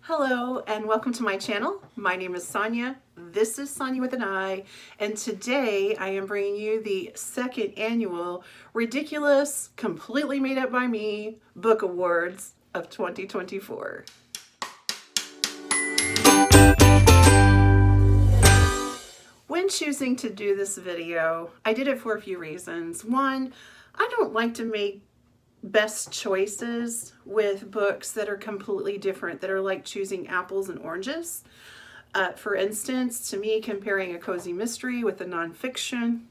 Hello and welcome to my channel. My name is Sonia. This is Sonia with an I, and today I am bringing you the second annual Ridiculous, Completely Made Up by Me Book Awards of 2024. When choosing to do this video, I did it for a few reasons. One, I don't like to make best choices with books that are completely different, that are like choosing apples and oranges. For instance, to me, comparing a cozy mystery with a nonfiction.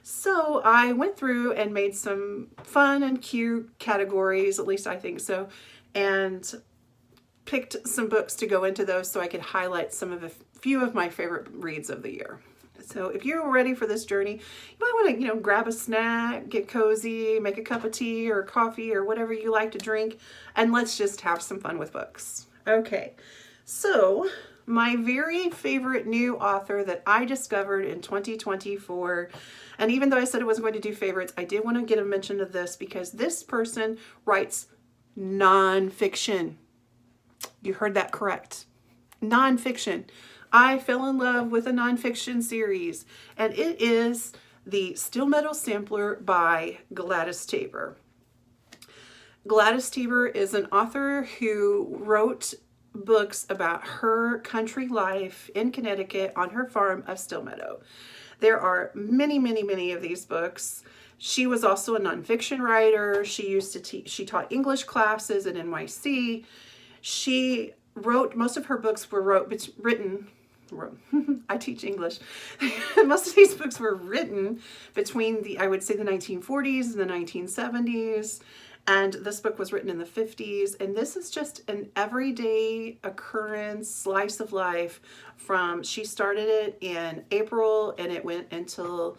So I went through and made some fun and cute categories, at least I think so, and picked some books to go into those so I could highlight some of a few of my favorite reads of the year. So if you're ready for this journey, you might want to, grab a snack, get cozy, make a cup of tea or coffee or whatever you like to drink, and let's just have some fun with books. Okay, so my very favorite new author that I discovered in 2024, and even though I said I wasn't going to do favorites, I did want to get a mention of this because this person writes nonfiction. You heard that correct. Nonfiction. I fell in love with a nonfiction series, and it is The Steel Meadow Sampler by Gladys Taber. Gladys Taber is an author who wrote books about her country life in Connecticut on her farm of Steel Meadow. There are many, many, many of these books. She was also a nonfiction writer. She used to teach, she taught English classes at NYC. She wrote, most of her books were written, I teach English. Most of these books were written between I would say the 1940s and the 1970s. And this book was written in the 50s. And this is just an everyday occurrence, slice of life from, she started it in April and it went until,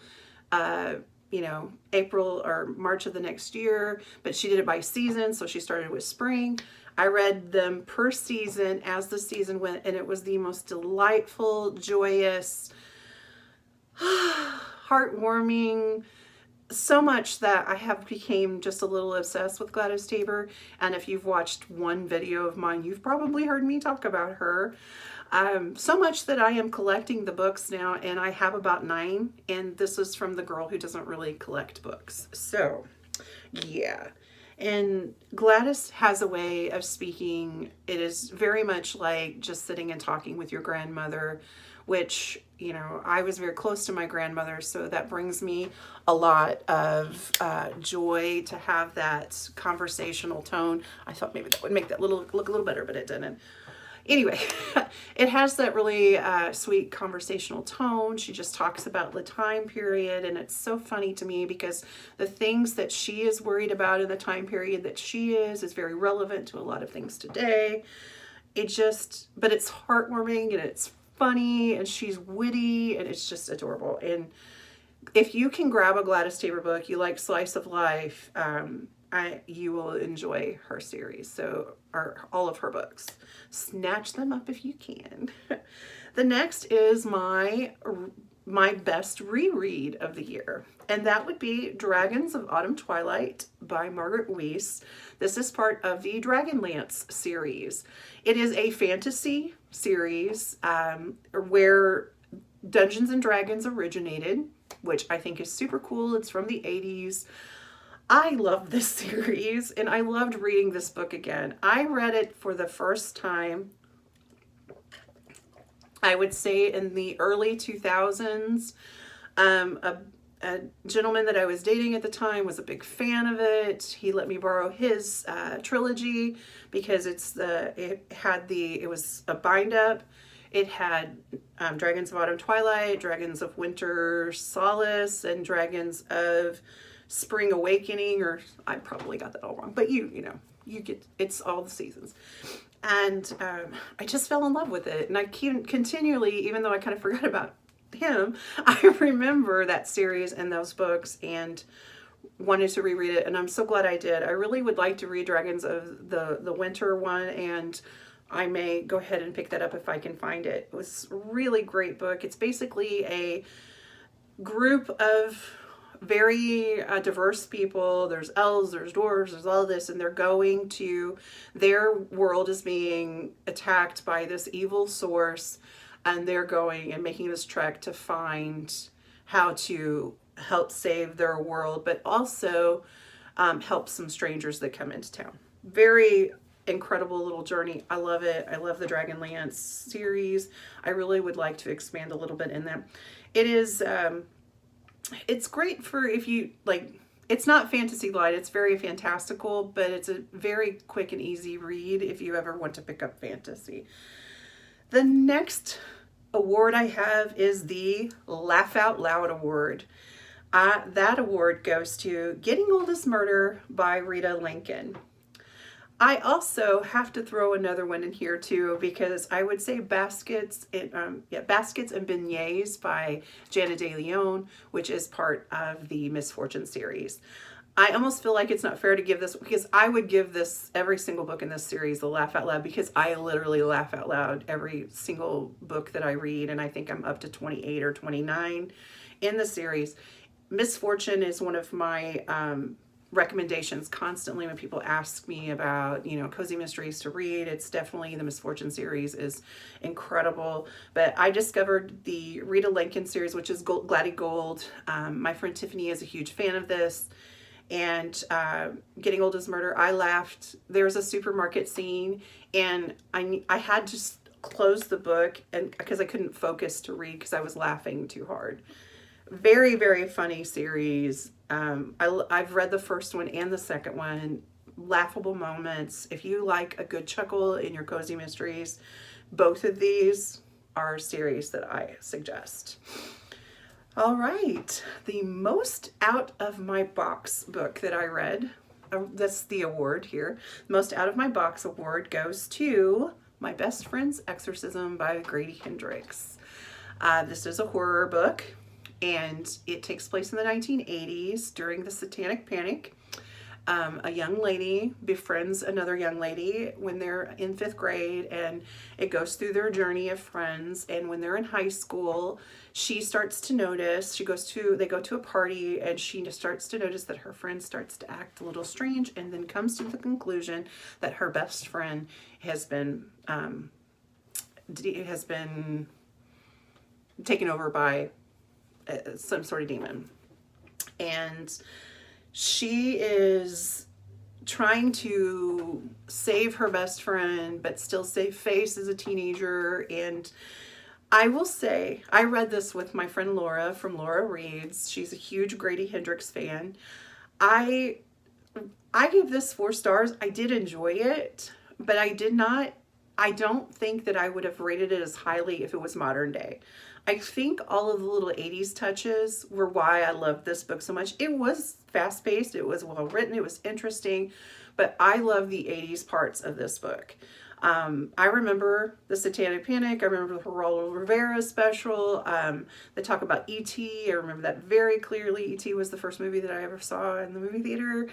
April or March of the next year, but she did it by season. So she started with spring. I read them per season as the season went, and it was the most delightful, joyous, heartwarming, so much that I have became just a little obsessed with Gladys Taber. And if you've watched one video of mine, you've probably heard me talk about her. So much that I am collecting the books now, and I have about 9, and this is from the girl who doesn't really collect books. So, yeah. And Gladys has a way of speaking. It is very much like just sitting and talking with your grandmother, which, I was very close to my grandmother, so that brings me a lot of joy to have that conversational tone. I thought maybe that would make that look a little better, but it didn't. Anyway, it has that really sweet conversational tone. She just talks about the time period, and it's so funny to me because the things that she is worried about in the time period that she is very relevant to a lot of things today. But it's heartwarming and it's funny and she's witty and it's just adorable. And if you can grab a Gladys Taber book, you like slice of life, you will enjoy her series, or all of her books. Snatch them up if you can. The next is my best reread of the year, and that would be Dragons of Autumn Twilight by Margaret Weis. This is part of the Dragonlance series. It is a fantasy series where Dungeons and Dragons originated, which I think is super cool. It's from the 80s. I love this series, and I loved reading this book again. I read it for the first time, I would say, in the early 2000s. A gentleman that I was dating at the time was a big fan of it. He let me borrow his trilogy because it was a bind up. It had Dragons of Autumn Twilight, Dragons of Winter Solace, and Dragons of Spring Awakening, or I probably got that all wrong, but you get, it's all the seasons. And I just fell in love with it. And I continually, even though I kind of forgot about him, I remember that series and those books and wanted to reread it. And I'm so glad I did. I really would like to read Dragons of the Winter one, and I may go ahead and pick that up if I can find it. It was a really great book. It's basically a group of very diverse people. There's elves, there's dwarves, there's all this, and they're going to, their world is being attacked by this evil source, and they're going and making this trek to find how to help save their world, but also help some strangers that come into town. Very incredible little journey. I love it. I love the Dragonlance series. I really would like to expand a little bit in that. It is, it's great for if you like, it's not fantasy light, it's very fantastical, but it's a very quick and easy read if you ever want to pick up fantasy. The next award I have is the Laugh Out Loud Award. That award goes to Getting Old as Murder by Rita Lincoln. I also have to throw another one in here too, because I would say Baskets and Beignets by Jana De Leon, which is part of the Misfortune series. I almost feel like it's not fair to give this, because I would give this, every single book in this series, a laugh out loud, because I literally laugh out loud every single book that I read, and I think I'm up to 28 or 29 in the series. Misfortune is one of my recommendations constantly when people ask me about, you know, cozy mysteries to read. It's definitely, the Misfortune series is incredible. But I discovered the Rita Lincoln series, which is Gladdy Gold. My friend Tiffany is a huge fan of this. And Getting Old as Murder, I laughed. There's a supermarket scene, and I had to close the book, and because I couldn't focus to read because I was laughing too hard. Very, very funny series. I've read the first one and the second one. Laughable moments. If you like a good chuckle in your cozy mysteries, both of these are series that I suggest. All right, the most out of my box book that I read, that's the award here. Most out of my box award goes to My Best Friend's Exorcism by Grady Hendrix. This is a horror book, and it takes place in the 1980s during the Satanic Panic. A young lady befriends another young lady when they're in 5th grade, and it goes through their journey of friends. And when they're in high school, she starts to notice, they go to a party, and she starts to notice that her friend starts to act a little strange, and then comes to the conclusion that her best friend has been taken over by some sort of demon. And she is trying to save her best friend, but still save face as a teenager. And I will say, I read this with my friend Laura from Laura Reads. She's a huge Grady Hendrix fan. I gave this 4 stars. I did enjoy it, but I don't think that I would have rated it as highly if it was modern day. I think all of the little 80s touches were why I loved this book so much. It was fast-paced, it was well written, it was interesting, but I love the 80s parts of this book. I remember the Satanic Panic. I remember the Geraldo Rivera special. They talk about E.T. I remember that very clearly. E.T. was the first movie that I ever saw in the movie theater.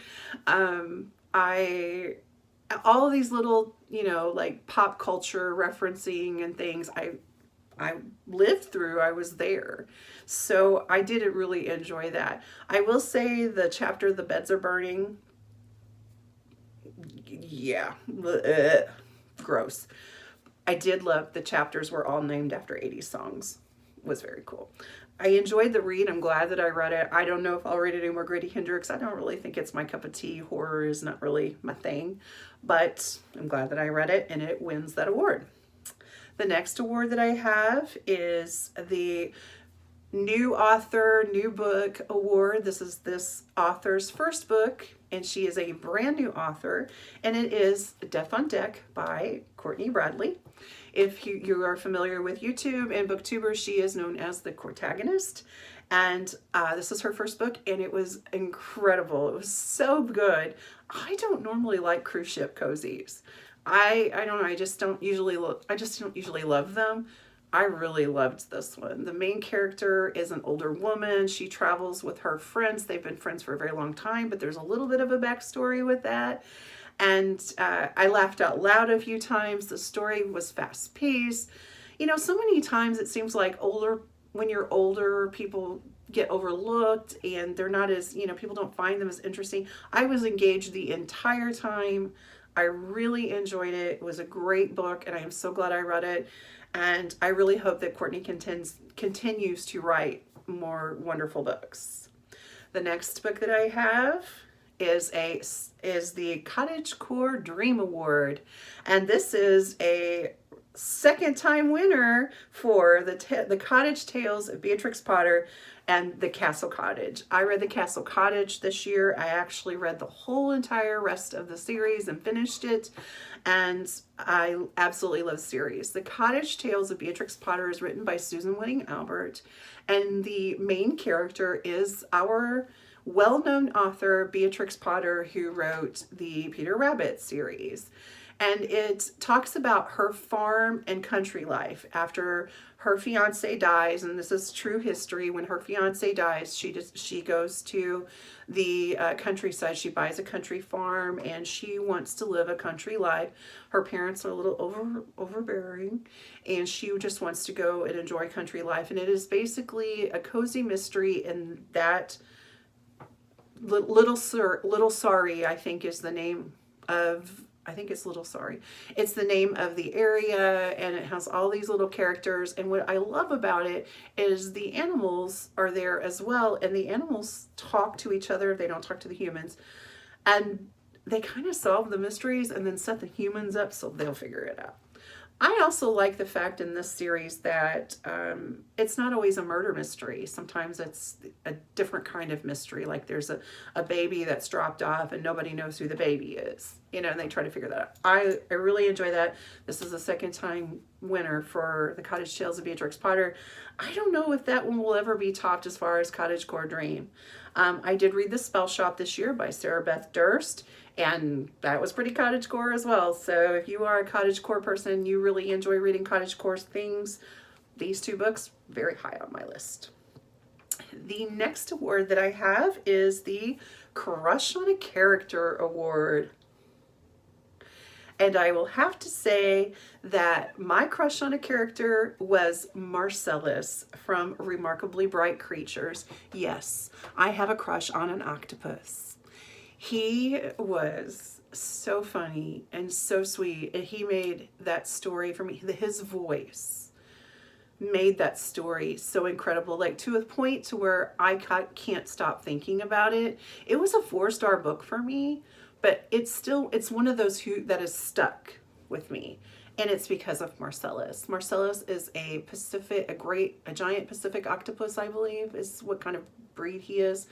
All of these little, you know, like pop culture referencing and things, I lived through, I was there. So I did really enjoy that. I will say the chapter, The Beds Are Burning, yeah, gross. I did love the chapters were all named after 80s songs. It was very cool. I enjoyed the read. I'm glad that I read it. I don't know if I'll read it anymore. Grady Hendrix, I don't really think it's my cup of tea. Horror is not really my thing, but I'm glad that I read it, and it wins that award. The next award that I have is the New Author, New Book Award. This is this author's first book, and she is a brand new author, and it is Death on Deck by Courtney Bradley. If you are familiar with YouTube and BookTuber, she is known as the Cortagonist, and this is her first book, and it was incredible. It was so good. I don't normally like cruise ship cozies. I don't know, I just don't usually love them. I really loved this one. The main character is an older woman. She travels with her friends. They've been friends for a very long time, but there's a little bit of a backstory with that. And I laughed out loud a few times. The story was fast-paced. You know, so many times it seems like when you're older, people get overlooked, and they're not as, people don't find them as interesting. I was engaged the entire time. I really enjoyed it. It was a great book, and I am so glad I read it. And I really hope that Courtney continues to write more wonderful books. The next book that I have is the Cottagecore Dream Award, and this is a second time winner for the Cottage Tales of Beatrix Potter and the Castle Cottage. I read the Castle Cottage this year. I actually read the whole entire rest of the series and finished it, and I absolutely love the series. The Cottage Tales of Beatrix Potter is written by Susan Whitting Albert, and the main character is our well-known author Beatrix Potter, who wrote the Peter Rabbit series. And it talks about her farm and country life after her fiance dies, and this is true history. When her fiance dies, she goes to the countryside. She buys a country farm, and she wants to live a country life. Her parents are a little overbearing, and she just wants to go and enjoy country life. And it is basically a cozy mystery in that Little Sorry, I think is the name of, I think it's Little Sorry. It's the name of the area, and it has all these little characters. And what I love about it is the animals are there as well, and the animals talk to each other. They don't talk to the humans. And they kind of solve the mysteries and then set the humans up so they'll figure it out. I also like the fact in this series that it's not always a murder mystery. Sometimes it's a different kind of mystery. Like there's a baby that's dropped off and nobody knows who the baby is, and they try to figure that out. I really enjoy that. This is a second time winner for the Cottage Tales of Beatrix Potter. I don't know if that one will ever be topped as far as Cottagecore Dream. I did read The Spell Shop this year by Sarah Beth Durst, and that was pretty cottagecore as well. So if you are a cottagecore person, you really enjoy reading cottagecore things, these two books, very high on my list. The next award that I have is the Crush on a Character Award. And I will have to say that my crush on a character was Marcellus from Remarkably Bright Creatures. Yes, I have a crush on an octopus. He was so funny and so sweet, and he made that story for me. His voice made that story so incredible, like to a point to where I can't stop thinking about it. It was a 4-star book for me, but it's one of those that is stuck with me, and it's because of Marcellus. Marcellus is a giant Pacific octopus, I believe, is what kind of breed he is,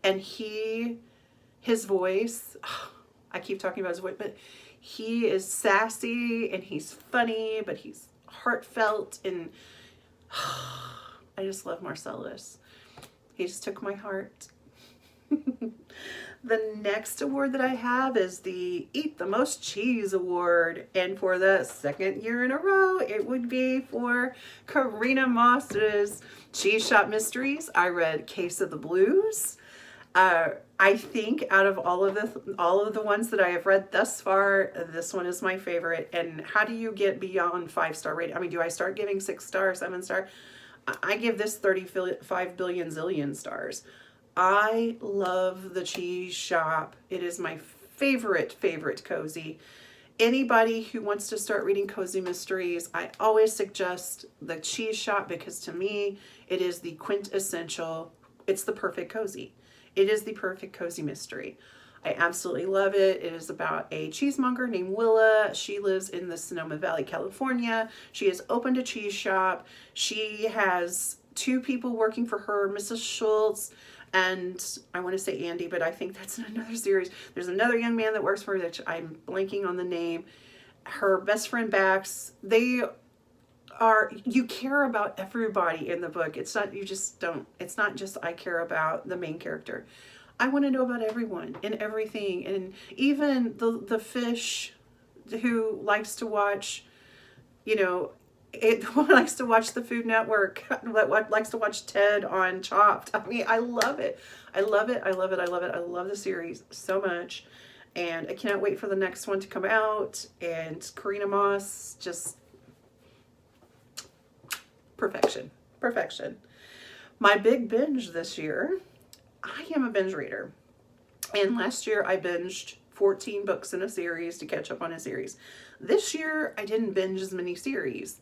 and his voice, I keep talking about his voice, but he is sassy and he's funny, but he's heartfelt, and I just love Marcellus. He just took my heart. The next award that I have is the Eat the Most Cheese Award, and for the second year in a row, it would be for Karina Moss's Cheese Shop Mysteries. I read Case of the Blues. I think out of all of the ones that I have read thus far, this one is my favorite. And how do you get beyond 5-star rating? I mean, do I start giving 6-star, 7-star? I give this 35 billion zillion stars. I love the Cheese Shop. It is my favorite cozy. Anybody who wants to start reading cozy mysteries, I always suggest the Cheese Shop, because to me, it is the quintessential, it's the perfect cozy. It is the perfect cozy mystery. I absolutely love it. It is about a cheesemonger named Willa. She lives in the Sonoma Valley, California. She has opened a cheese shop. She has 2 people working for her, Mrs. Schultz, and I want to say Andy, but I think that's in another series. There's another young man that works for her that I'm blanking on the name. Her best friend Bax. You care about everybody in the book. It's not just I care about the main character. I want to know about everyone and everything, and even the fish who likes to watch, likes to watch the Food Network, likes to watch Ted on Chopped. I mean, I love it. I love it. I love it. I love it. I love the series so much, and I cannot wait for the next one to come out. And Karina Moss, just perfection. My big binge this year, I am a binge reader. And last year I binged 14 books in a series to catch up on a series. This year I didn't binge as many series.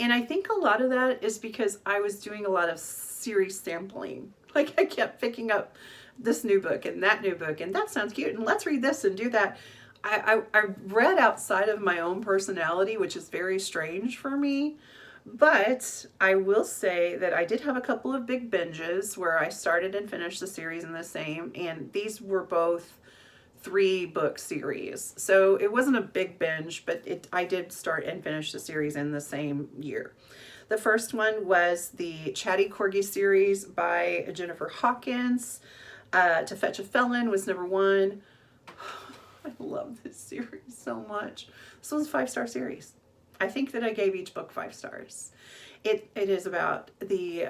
And I think a lot of that is because I was doing a lot of series sampling. Like I kept picking up this new book and that new book and that sounds cute and let's read this and do that. I read outside of my own personality, which is very strange for me. But I will say that I did have a couple of big binges where I started and finished the series in the same, and these were both 3-book series. So it wasn't a big binge, but I did start and finish the series in the same year. The first one was the Chatty Corgi series by Jennifer Hawkins. To Fetch a Felon was number 1. I love this series so much. This was a 5-star series. I think that I gave each book 5 stars. It is about the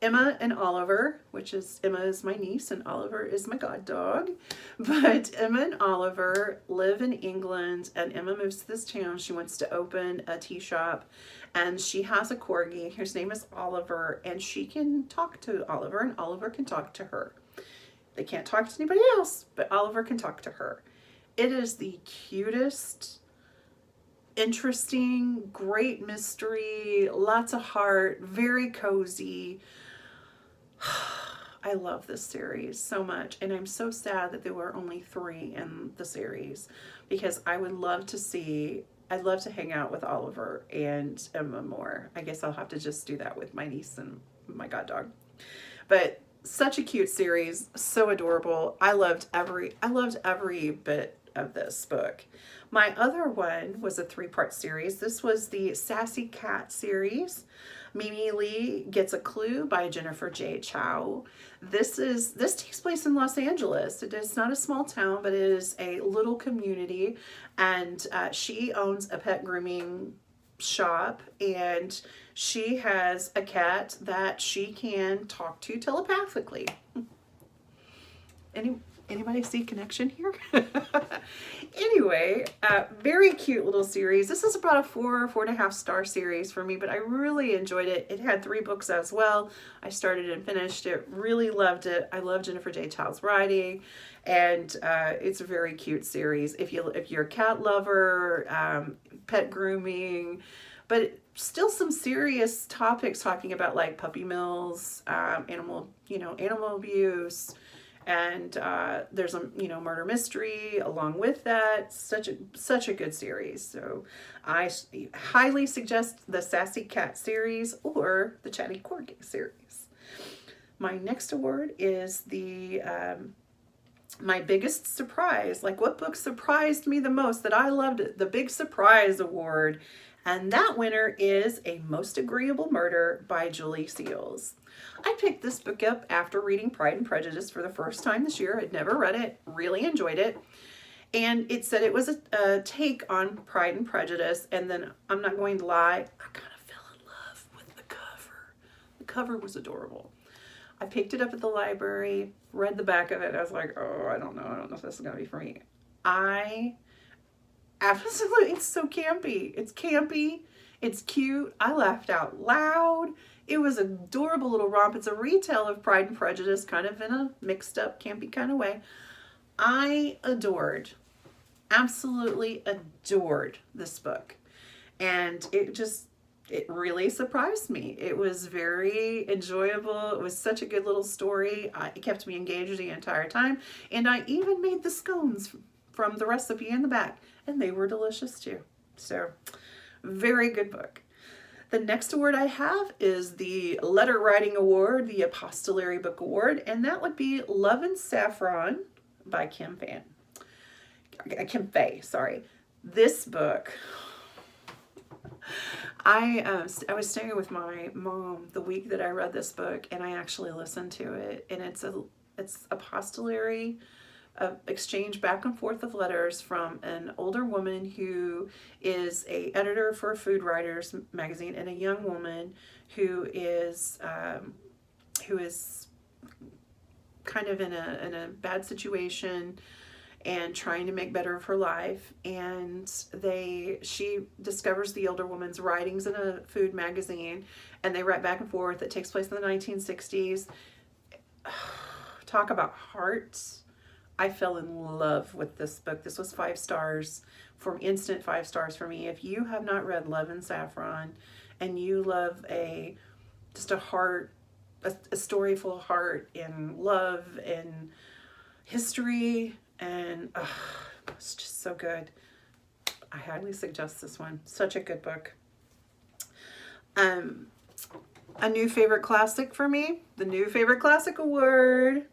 Emma and Oliver, which is Emma is my niece and Oliver is my god dog. But Emma and Oliver live in England, and Emma moves to this town. She wants to open a tea shop, and she has a corgi. His name is Oliver, and she can talk to Oliver, and Oliver can talk to her. They can't talk to anybody else, but Oliver can talk to her. It is the cutest, interesting, great mystery, lots of heart, very cozy. I love this series so much, and I'm so sad that there were only 3 in the series because I'd love to hang out with Oliver and Emma more. I guess I'll have to just do that with my niece and my god dog. But such a cute series, so adorable. I loved every bit of this book. My other one was a 3-part series. This was the Sassy Cat Series. Mimi Lee Gets a Clue by Jennifer J. Chow. This takes place in Los Angeles. It is not a small town, but it is a little community, and she owns a pet grooming shop, and she has a cat that she can talk to telepathically. Anybody see connection here? Anyway, very cute little series. This is about a 4.5 star series for me, but I really enjoyed it. It had 3 books as well. I started and finished it. Really loved it. I love Jennifer J. Chow's writing, and it's a very cute series. If you're a cat lover, pet grooming, but still some serious topics talking about like puppy mills, animal abuse. And there's a murder mystery along with that. Such a good series. So I highly suggest the Sassy Cat series or the Chatty Corgi series. My next award is the my biggest surprise. Like, what book surprised me the most that I loved it? The Big Surprise Award. And that winner is A Most Agreeable Murder by Julie Seals. I picked this book up after reading Pride and Prejudice for the first time this year. I'd never read it, really enjoyed it. And it said it was a take on Pride and Prejudice. And then, I'm not going to lie, I kind of fell in love with the cover. The cover was adorable. I picked it up at the library, read the back of it, and I was like, oh, I don't know if this is going to be for me. Absolutely, it's so campy. It's campy. It's cute. I laughed out loud. It was an adorable little romp. It's a retell of Pride and Prejudice, kind of in a mixed up, campy kind of way. I absolutely adored this book. And it really surprised me. It was very enjoyable. It was such a good little story. It kept me engaged the entire time. And I even made the scones from the recipe in the back, and they were delicious too. So, very good book. The next award I have is the Letter Writing Award, the Epistolary Book Award, and that would be Love and Saffron by Kim Fay, sorry. This book, I was staying with my mom the week that I read this book, and I actually listened to it, and it's epistolary exchange back and forth of letters from an older woman who is a editor for a Food Writers magazine, and a young woman who is kind of in a bad situation, and trying to make better of her life. And she discovers the older woman's writings in a food magazine, and they write back and forth. It takes place in the 1960s. Talk about hearts. I fell in love with this book. This was 5 stars, instant 5 stars for me. If you have not read Love and Saffron, and you love just a heart, a story full of heart and love and history, and it's just so good. I highly suggest this one. Such a good book. A new favorite classic for me, the New Favorite Classic Award,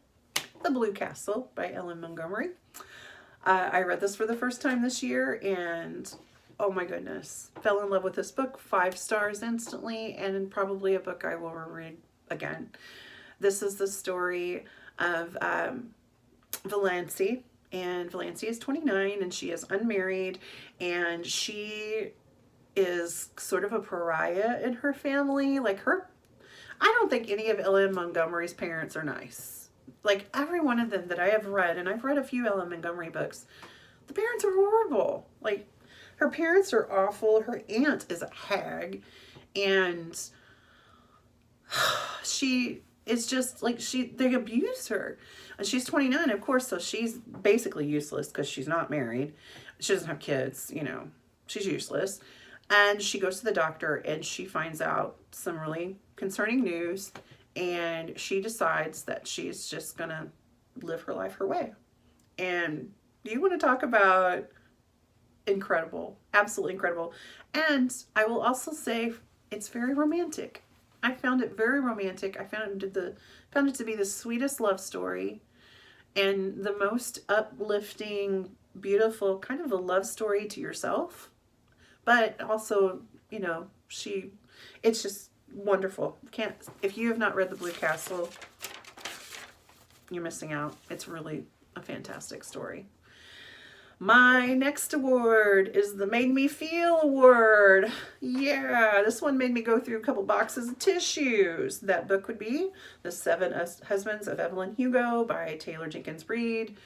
The Blue Castle by Ellen Montgomery. I read this for the first time this year, and oh my goodness, fell in love with this book. 5 stars instantly, and probably a book I will read again. This is the story of Valancy, and Valancy is 29, and she is unmarried, and she is sort of a pariah in her family. I don't think any of Ellen Montgomery's parents are nice. Like, every one of them that I have read, and I've read a few Ellen Montgomery books, the parents are horrible. Like, her parents are awful. Her aunt is a hag, and she is just like, they abuse her. And she's 29, of course, so she's basically useless because she's not married. She doesn't have kids, she's useless. And she goes to the doctor, and she finds out some really concerning news, and she decides that she's just gonna live her life her way. And do you want to talk about incredible? Absolutely incredible. And I will also say it's very romantic. I found it very romantic. I found it to be the sweetest love story and the most uplifting, beautiful kind of a love story to yourself. But also, it's just wonderful. If you have not read The Blue Castle, you're missing out. It's really a fantastic story. My next award is the Made Me Feel Award. Yeah, this one made me go through a couple boxes of tissues. That book would be The 7 Husbands of Evelyn Hugo by Taylor Jenkins Reid.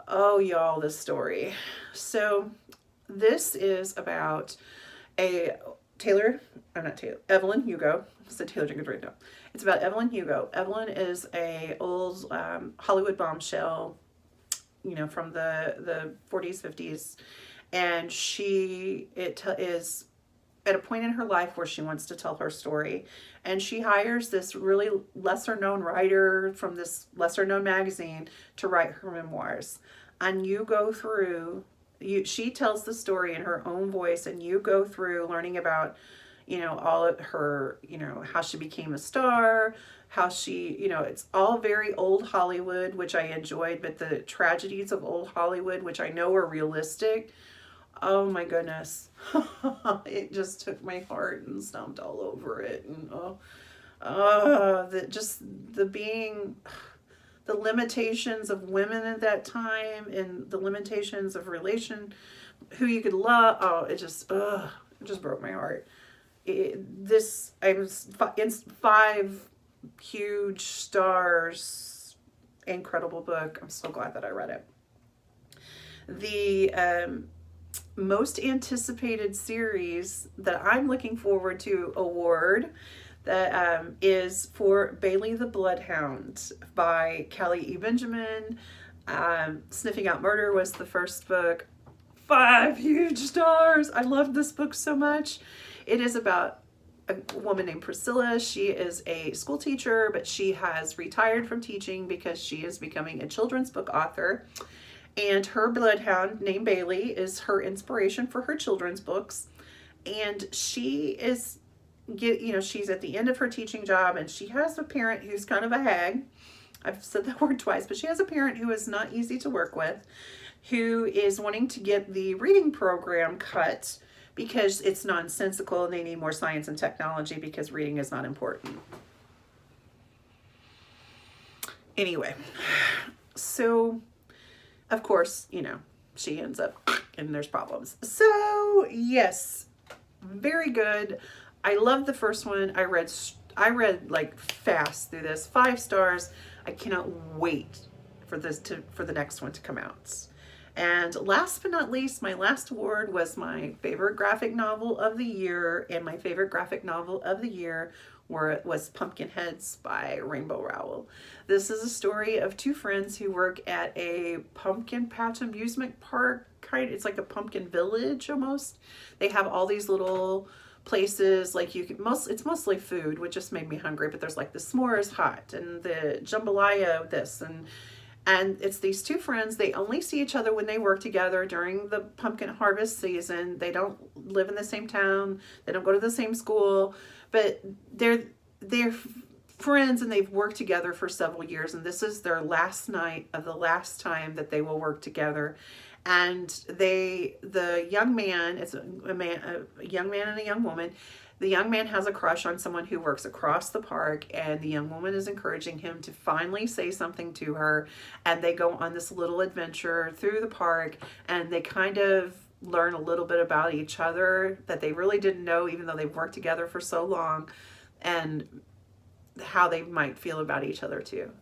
Oh, y'all, this story. So this is about Evelyn Hugo. I said Taylor Jenkins Reid, no. It's about Evelyn Hugo. Evelyn is a old Hollywood bombshell, from the 40s, 50s. And she is at a point in her life where she wants to tell her story. And she hires this really lesser known writer from this lesser known magazine to write her memoirs. And you go through, she tells the story in her own voice, and you go through learning about, all of her, how she became a star, how she, it's all very old Hollywood, which I enjoyed, but the tragedies of old Hollywood, which I know are realistic, oh my goodness, it just took my heart and stomped all over it. And the limitations of women at that time, and the limitations of who you could love. It just broke my heart. I was in 5 huge stars. Incredible book. I'm so glad that I read it. The most anticipated series that I'm looking forward to award that is for Bailey the Bloodhound by Kelly E. Benjamin. Sniffing Out Murder was the first book. 5 huge stars. I loved this book so much. It is about a woman named Priscilla. She is a school teacher, but she has retired from teaching because she is becoming a children's book author. And her bloodhound named Bailey is her inspiration for her children's books. And she is, she's at the end of her teaching job, and she has a parent who's kind of a hag. I've said that word twice, but she has a parent who is not easy to work with, who is wanting to get the reading program cut because it's nonsensical and they need more science and technology because reading is not important. Anyway, so of course, she ends up and there's problems. So yes, very good. I love the first one. I read like fast through this. 5 stars. I cannot wait for the next one to come out. And last but not least, my last award was my favorite graphic novel of the year. And my favorite graphic novel of the year was Pumpkinheads by Rainbow Rowell. This is a story of two friends who work at a pumpkin patch amusement park. It's like a pumpkin village almost. They have all these little places, like it's mostly food, which just made me hungry, but there's like the s'mores hut and the jambalaya this, and it's these two friends. They only see each other when they work together during the pumpkin harvest season. They don't live in the same town, they don't go to the same school, but they're friends, and they've worked together for several years, and this is their last night of the last time that they will work together. And the young man, it's a young man and a young woman. The young man has a crush on someone who works across the park, and the young woman is encouraging him to finally say something to her. And they go on this little adventure through the park, and they kind of learn a little bit about each other that they really didn't know, even though they've worked together for so long, and how they might feel about each other too.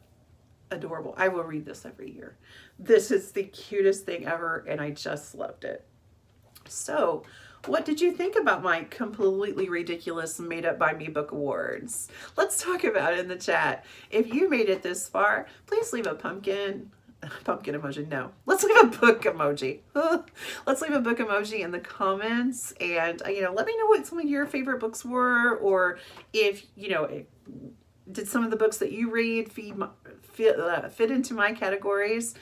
Adorable. I will read this every year. This is the cutest thing ever, and I just loved it. So, what did you think about my completely ridiculous made up by me book awards? Let's talk about it in the chat. If you made it this far, please leave a pumpkin emoji. No, let's leave a book emoji. Let's leave a book emoji in the comments, and let me know what some of your favorite books were, or if did some of the books that you read fit into my categories.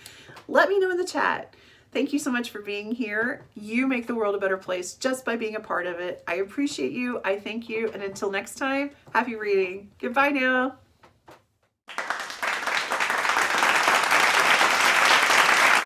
Let me know in the chat. Thank you so much for being here. You make the world a better place just by being a part of it. I appreciate you. I thank you. And until next time, happy reading. Goodbye now.